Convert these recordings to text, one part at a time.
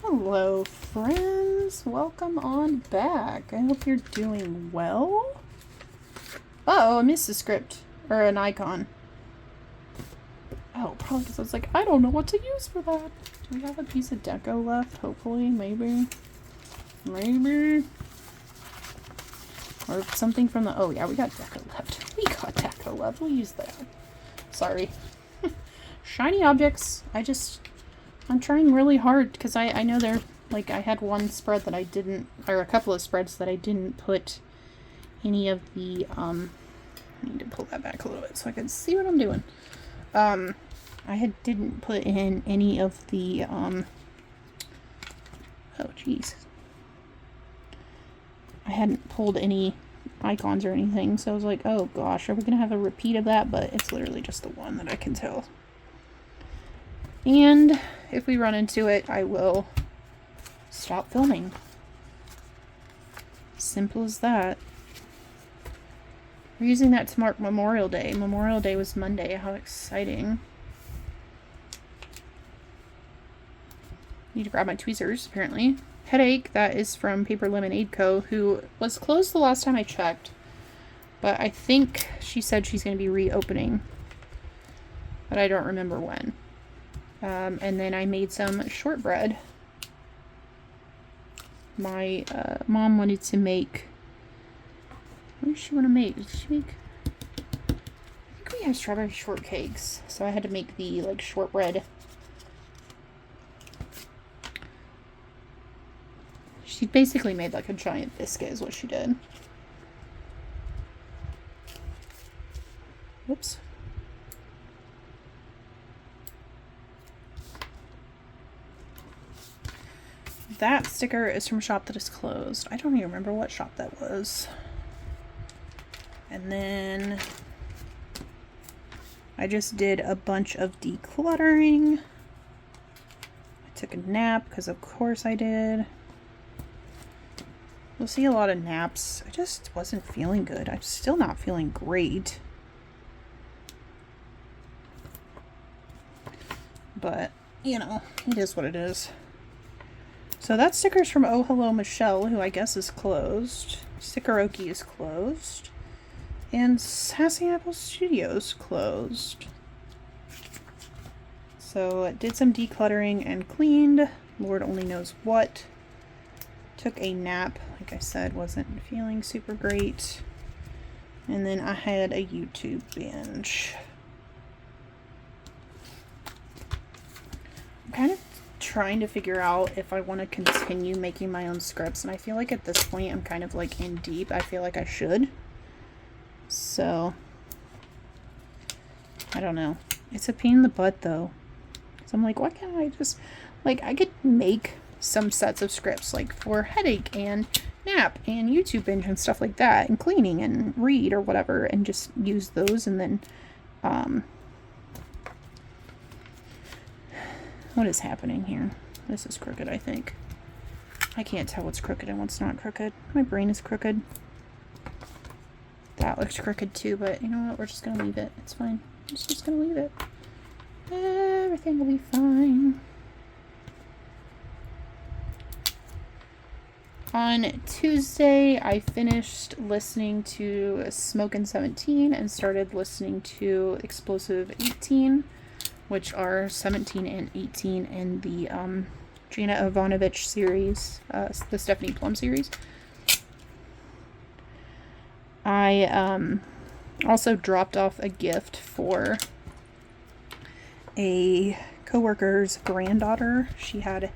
Hello, friends. Welcome on back. I hope you're doing well. Uh-oh, I missed a script. Or an icon. Oh, probably because I was like, I don't know what to use for that. Do we have a piece of deco left? Hopefully, maybe. Maybe. Or something from the... Oh, yeah, we got deco left. We got deco left. We'll use that. Sorry. Shiny objects. I'm trying really hard because I know they're... Like, I had one spread that I didn't... Or a couple of spreads that I didn't put any of the... I need to pull that back a little bit so I can see what I'm doing. Didn't put in any of the... Oh, jeez. I hadn't pulled any icons or anything, so I was like, oh gosh, are we going to have a repeat of that? But it's literally just the one that I can tell. And if we run into it, I will stop filming. Simple as that. We're using that to mark Memorial Day. Memorial Day was Monday. How exciting. Need to grab my tweezers, apparently. Headache, that is from Paper Lemonade Co., who was closed the last time I checked. But I think she said she's going to be reopening. But I don't remember when. And then I made some shortbread. My mom wanted to make... What does she want to make? Did she make... I think we have strawberry shortcakes. So I had to make the, like, shortbread. She basically made, like, a giant biscuit is what she did. Whoops. That sticker is from a shop that is closed. I don't even remember what shop that was. And then I just did a bunch of decluttering. I took a nap because of course I did. You'll see a lot of naps. I just wasn't feeling good. I'm still not feeling great. But, you know, it is what it is. So that sticker's from Oh Hello Michelle, who I guess is closed. Stickeroki is closed. And Sassy Apple Studios closed. So I did some decluttering and cleaned. Lord only knows what. Took a nap. Like I said, wasn't feeling super great. And then I had a YouTube binge. I'm kind of trying to figure out if I want to continue making my own scripts, and I feel like at this point I'm kind of like in deep. I feel like I should. So I don't know. It's a pain in the butt though. So I'm like, why can't I just, like, I could make some sets of scripts like for Headache and Nap and YouTube binge and stuff like that, and cleaning and read or whatever, and just use those. And then what is happening here? This is crooked, I think. I can't tell what's crooked and what's not crooked. My brain is crooked. That looks crooked too, but you know what? We're just gonna leave it. It's fine. I'm just gonna leave it. Everything will be fine. On Tuesday, I finished listening to Smokin' 17 and started listening to Explosive 18, which are 17 and 18 in the Gina Ivanovich series, the Stephanie Plum series. I also dropped off a gift for a coworker's granddaughter. She had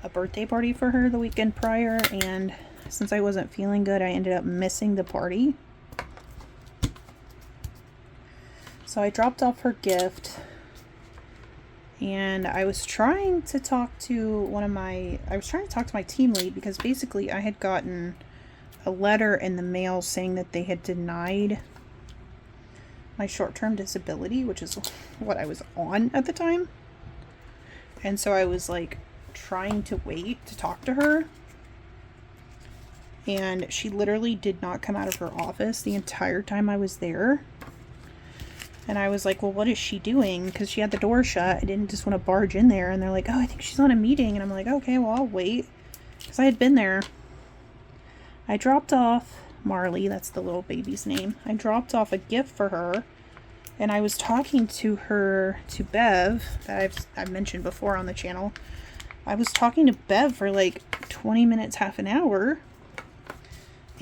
a birthday party for her the weekend prior, and since I wasn't feeling good, I ended up missing the party. So I dropped off her gift, and I was trying to talk to my team lead, because basically I had gotten a letter in the mail saying that they had denied my short-term disability, which is what I was on at the time. And so I was like trying to wait to talk to her, and she literally did not come out of her office the entire time I was there. And I was like, well, what is she doing? Because she had the door shut. I didn't just want to barge in there. And they're like, oh, I think she's on a meeting. And I'm like, okay, well, I'll wait. Because I had been there. I dropped off Marley. That's the little baby's name. I dropped off a gift for her. And I was talking to her, to Bev, that I've mentioned before on the channel. I was talking to Bev for like 20 minutes, half an hour.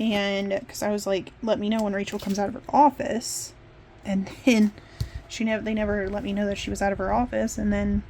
And because I was like, let me know when Rachel comes out of her office. And then they never let me know that she was out of her office. And then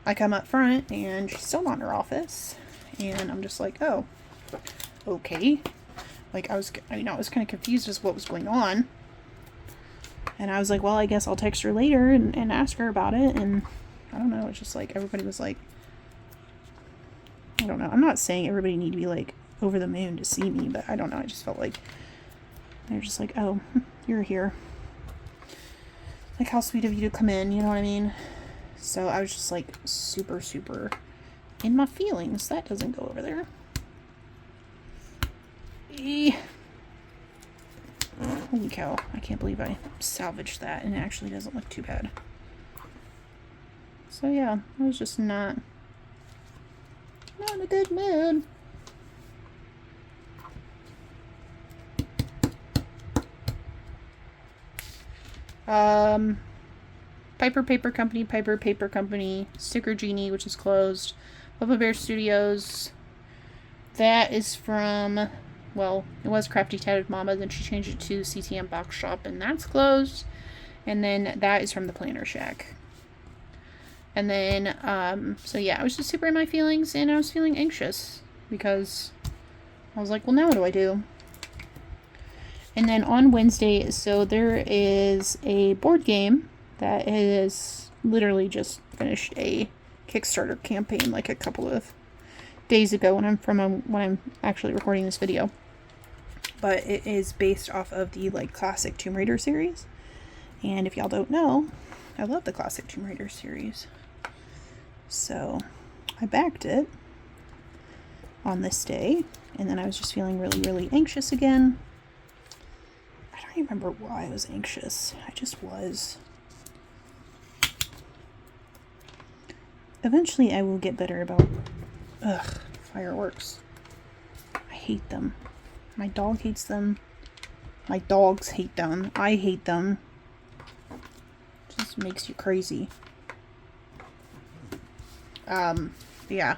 I come up front and she's still not in her office. And I'm just like, oh, okay. Like I was kind of confused as to what was going on. And I was like, well, I guess I'll text her later and ask her about it. And I don't know. It's just like, everybody was like, I don't know. I'm not saying everybody need to be like over the moon to see me, but I don't know. I just felt like they're just like, oh, you're here. Like, how sweet of you to come in, you know what I mean? So I was just like super, super in my feelings. That doesn't go over there. Holy cow. I can't believe I salvaged that, and it actually doesn't look too bad. So yeah, I was just not in a good mood. Piper Paper Company, Sticker Genie, which is closed. Boba Bear Studios, that is from, well, it was Crafty Tatted Mama, then she changed it to CTM Box Shop, and that's closed. And then that is from the Planner Shack. And then, so yeah, I was just super in my feelings, and I was feeling anxious, because I was like, well, now what do I do? And then on Wednesday, so there is a board game that has literally just finished a Kickstarter campaign like a couple of days ago when I'm actually recording this video. But it is based off of the like classic Tomb Raider series. And if y'all don't know, I love the classic Tomb Raider series. So I backed it on this day, and then I was just feeling really, really anxious again. I don't remember why I was anxious. I just was. Eventually I will get better about fireworks. I hate them. My dog hates them. My dogs hate them. I hate them. It just makes you crazy. Yeah.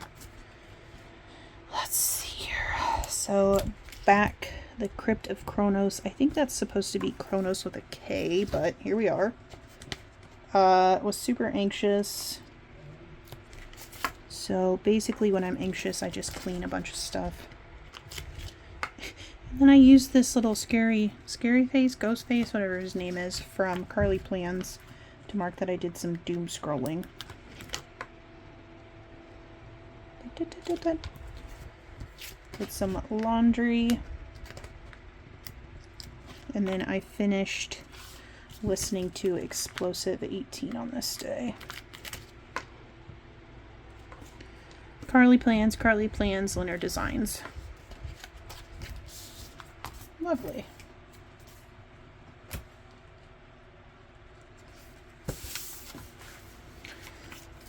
Let's see here. So back the Crypt of Kronos. I think that's supposed to be Kronos with a K, but here we are. Was super anxious. So basically when I'm anxious, I just clean a bunch of stuff. And then I use this little scary face, ghost face, whatever his name is, from Carly Plans to mark that I did some doom scrolling. Did some laundry. And then I finished listening to Explosive 18 on this day. Carly Plans, Linear Designs. Lovely.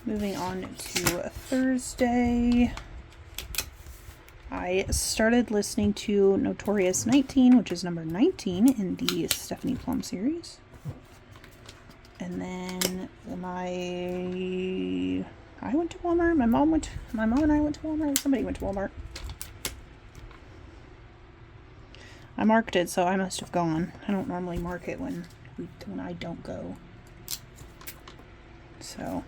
Moving on to Thursday. I started listening to Notorious 19, which is number 19 in the Stephanie Plum series. And then I went to Walmart. My mom and I went to Walmart. Somebody went to Walmart. I marked it, so I must have gone. I don't normally mark it when I don't go. So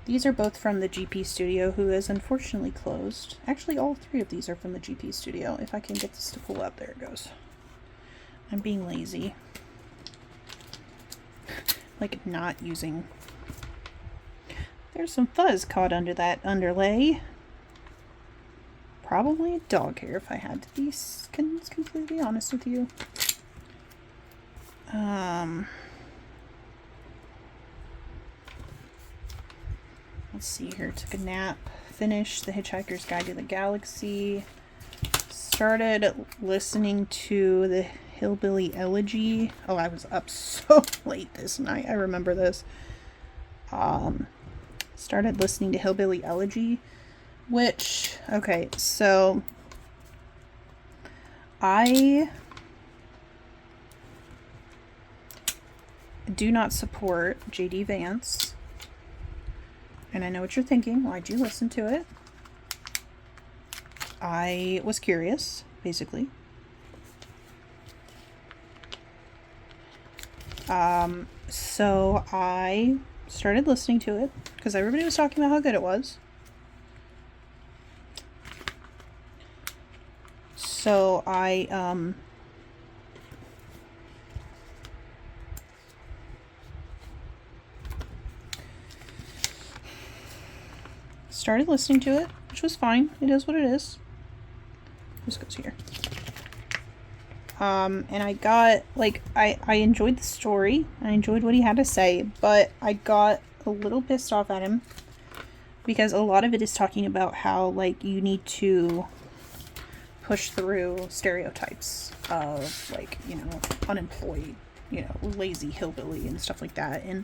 these are both from the GP Studio, who is unfortunately closed. Actually, all three of these are from the GP Studio. If I can get this to pull up, there it goes. I'm being lazy. Like, not using. There's some fuzz caught under that underlay. Probably a dog hair, if I had to be completely honest with you. Let's see here. Took a nap. Finished The Hitchhiker's Guide to the Galaxy. Started listening to the Hillbilly Elegy. Oh, I was up so late this night. I remember this. Started listening to Hillbilly Elegy, which, okay, so I do not support J.D. Vance. And I know what you're thinking. Why'd you listen to it? I was curious, basically. So I started listening to it because everybody was talking about how good it was. So I started listening to it, which was fine. It is what it is. This goes here. And I got, like, I enjoyed the story. I enjoyed what he had to say, but I got a little pissed off at him because a lot of it is talking about how, like, you need to push through stereotypes of, like, you know, unemployed, you know, lazy hillbilly and stuff like that. And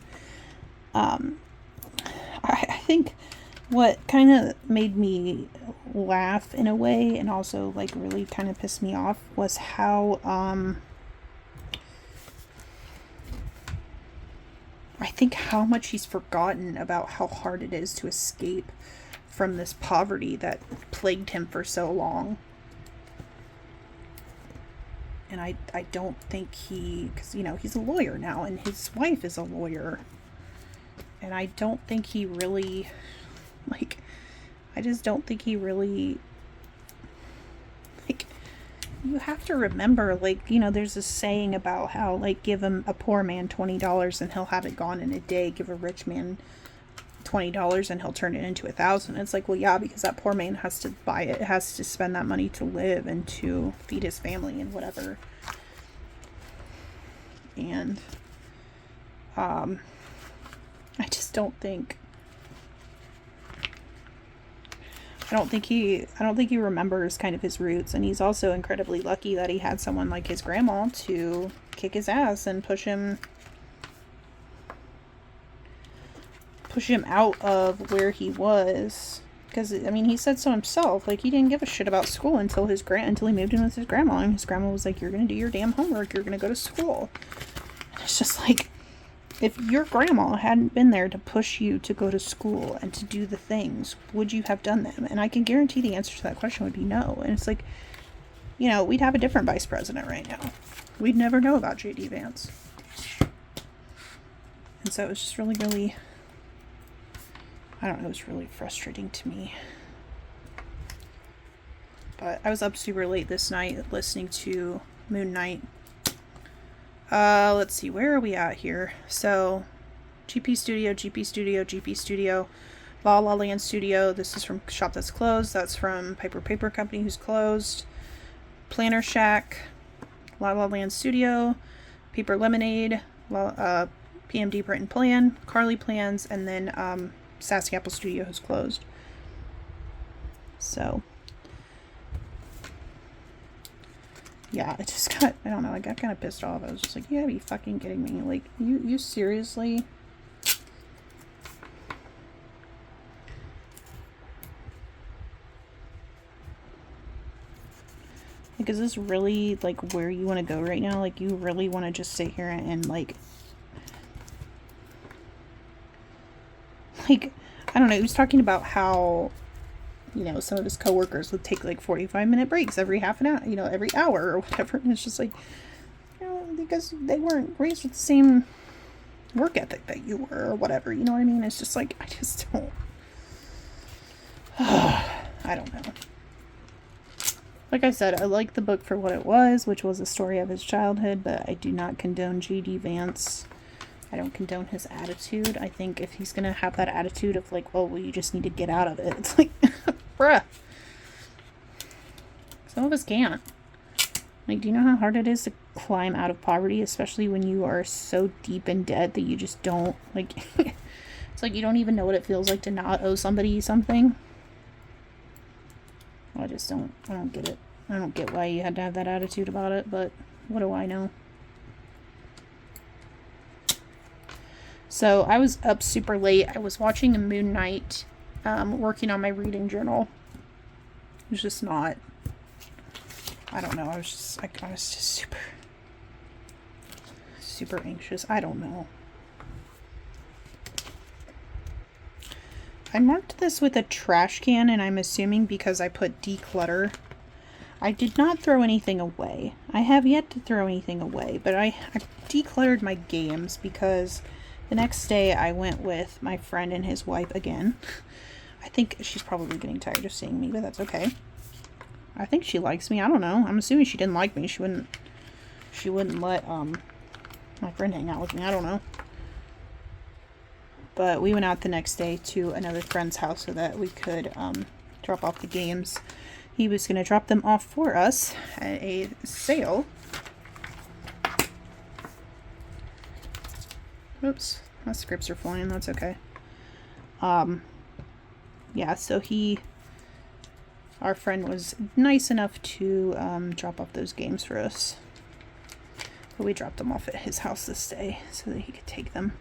I think what kind of made me laugh in a way and also, like, really kind of pissed me off was how I think how much he's forgotten about how hard it is to escape from this poverty that plagued him for so long. And I don't think because, you know, he's a lawyer now and his wife is a lawyer. And I don't think he really, like, I just don't think he really, like, you have to remember, like, you know, there's this saying about how, like, give him a poor man $20 and he'll have it gone in a day. Give a rich man $20 and he'll turn it into 1,000. It's like, well, yeah, because that poor man has to buy it, has to spend that money to live and to feed his family and whatever. And I just don't think I don't think he remembers kind of his roots, and he's also incredibly lucky that he had someone like his grandma to kick his ass and push him out of where he was. Because, I mean, he said so himself. Like, he didn't give a shit about school until he moved in with his grandma, and his grandma was like, "You're gonna do your damn homework. You're gonna go to school." And it's just like, if your grandma hadn't been there to push you to go to school and to do the things, would you have done them? And I can guarantee the answer to that question would be no. And it's like, you know, we'd have a different vice president right now. We'd never know about J.D. Vance. And so it was just really, really, I don't know, it was really frustrating to me. But I was up super late this night listening to Moon Knight. Let's see, where are we at here? So, GP Studio, La La Land Studio. This is from Shop That's Closed. That's from Piper Paper Company, who's closed. Planner Shack, La La Land Studio, Paper Lemonade, PMD Print and Plan, Carly Plans, and then Sassy Apple Studio, who's closed. So, yeah, it just got, I don't know, I got kind of pissed off. I was just like, you gotta be fucking kidding me. Like, you seriously? Like, is this really, like, where you want to go right now? Like, you really want to just sit here and, like, I don't know, he was talking about how, you know, some of his coworkers would take, like, 45-minute breaks every half an hour, you know, every hour or whatever. And it's just like, you know, because they weren't raised with the same work ethic that you were or whatever. You know what I mean? It's just like, I just don't. I don't know. Like I said, I like the book for what it was, which was a story of his childhood, but I do not condone J.D. Vance. I don't condone his attitude. I think if he's going to have that attitude of like, oh, well, you just need to get out of it. It's like, bruh. Some of us can't. Like, do you know how hard it is to climb out of poverty, especially when you are so deep in debt that you just don't, like, it's like you don't even know what it feels like to not owe somebody something. I don't get it. I don't get why you had to have that attitude about it, but What do I know? So I was up super late. I was watching a Moon Knight, working on my reading journal. It was just not, I don't know. I was just super anxious. I don't know. I marked this with a trash can, and I'm assuming because I put declutter. I did not throw anything away. I have yet to throw anything away, but I decluttered my games because the next day I went with my friend and his wife again. I think she's probably getting tired of seeing me, but that's okay. I think she likes me. I don't know. I'm assuming she didn't like me. She wouldn't let my friend hang out with me. I don't know. But we went out the next day to another friend's house so that we could drop off the games. He was going to drop them off for us at a sale. Oops, my scripts are flying. That's okay. Yeah, so our friend was nice enough to drop off those games for us. But we dropped them off at his house this day so that he could take them.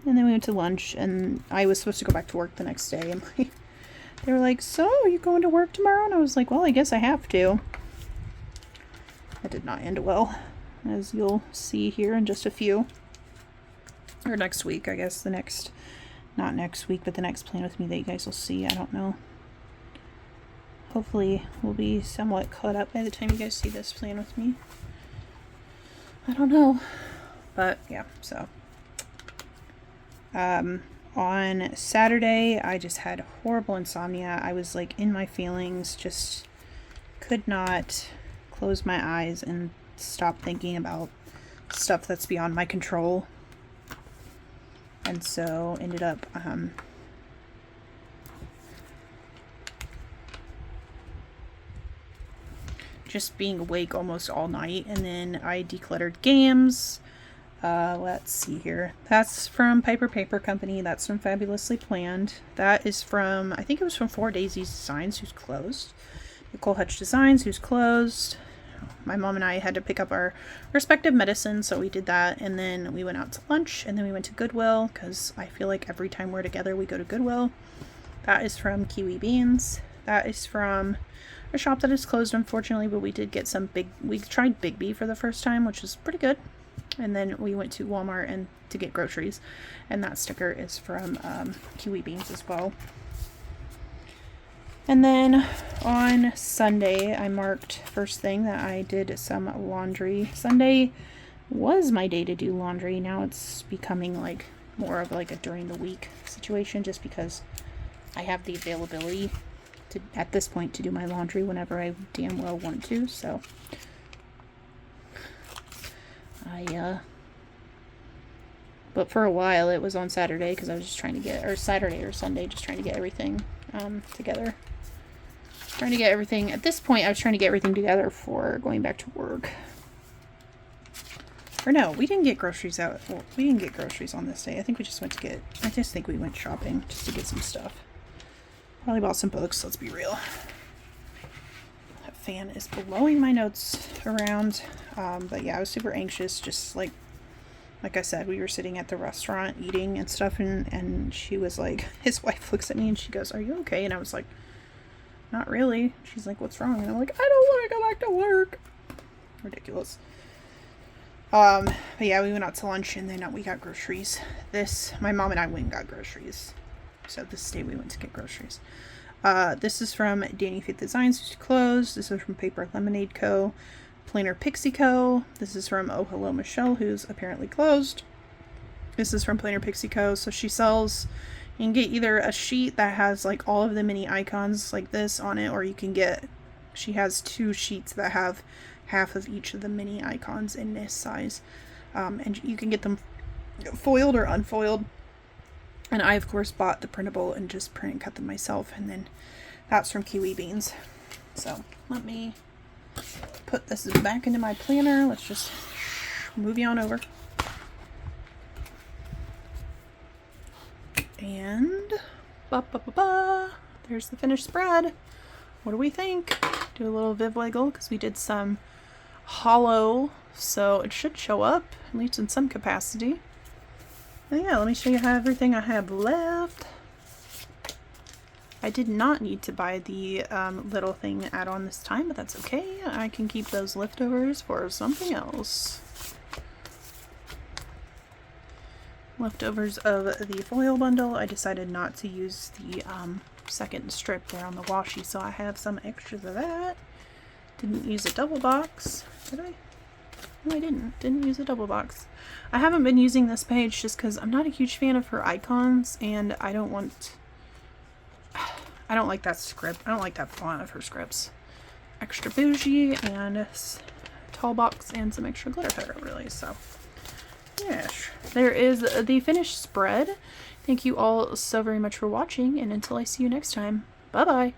And then we went to lunch, and I was supposed to go back to work the next day, and they were like, so, are you going to work tomorrow? And I was like, well, I guess I have to. That did not end well, as you'll see here in just a few. Or next week, I guess. Not next week, but the next Plan With Me that you guys will see. I don't know. Hopefully, we'll be somewhat caught up by the time you guys see this Plan With Me. I don't know. But, yeah, so. On Saturday, I just had horrible insomnia. I was like in my feelings, just could not close my eyes and stop thinking about stuff that's beyond my control. And so ended up just being awake almost all night. And then I decluttered games. Let's see here. That's from Piper Paper Company. That's from Fabulously Planned. That is from, I think it was from 4 Daisies Designs, who's closed. Nicole Hutch Designs, who's closed. My mom and I had to pick up our respective medicine, so we did that. And then we went out to lunch, and then we went to Goodwill, because I feel like every time we're together, we go to Goodwill. That is from Kiwi Beans. That is from a shop that is closed, unfortunately, but we did get we tried Big B for the first time, which is pretty good. And then we went to Walmart and to get groceries, and that sticker is from Kiwi Beans as well. And then on Sunday, I marked first thing that I did some laundry. Sunday was my day to do laundry. Now it's becoming like more of like a during the week situation, just because I have the availability to, at this point, to do my laundry whenever I damn well want to. So but for a while it was on Saturday because I was just trying to get, or Saturday or Sunday, just trying to get everything together. Trying to get everything, at this point I was trying to get everything together for going back to work. Or no, we didn't get groceries out. Well, we didn't get groceries on this day. I think we just I just think we went shopping just to get some stuff. Probably bought some books, let's be real. That fan is blowing my notes around. But yeah, I was super anxious, just like I said, we were sitting at the restaurant eating and stuff, and she was like, his wife looks at me and she goes, are you okay? And I was like, not really. She's like, what's wrong? And I'm like, I don't want to go back to work. Ridiculous. But yeah, we went out to lunch, and then we got groceries. My mom and I went and got groceries. So this day we went to get groceries. This is from Danny Faith Designs, who's closed. This is from Paper Lemonade Co. Planner Pixie Co. This is from Oh Hello Michelle, who's apparently closed. This is from Planner Pixie Co. So she sells, you can get either a sheet that has like all of the mini icons like this on it, or you can she has 2 sheets that have half of each of the mini icons in this size. And you can get them foiled or unfoiled. And I, of course, bought the printable and just print and cut them myself. And then that's from Kiwi Beans. So let me put this back into my planner. Let's just move you on over. And there's the finished spread. what do we think? Do a little Viv wiggle because we did some hollow, so it should show up, at least in some capacity. And yeah, let me show you how everything I have left. I did not need to buy the little thing add-on this time, but that's okay. I can keep those leftovers for something else. Leftovers of the foil bundle. I decided not to use the second strip there on the washi, so I have some extras of that. Didn't use a double box. Did I? No, I didn't. Didn't use a double box. I haven't been using this page just because I'm not a huge fan of her icons, and I don't like that script. I don't like that font of her scripts. Extra bougie and a tall box and some extra glitter powder, really. So, yes. There is the finished spread. Thank you all so very much for watching, and until I see you next time, bye-bye.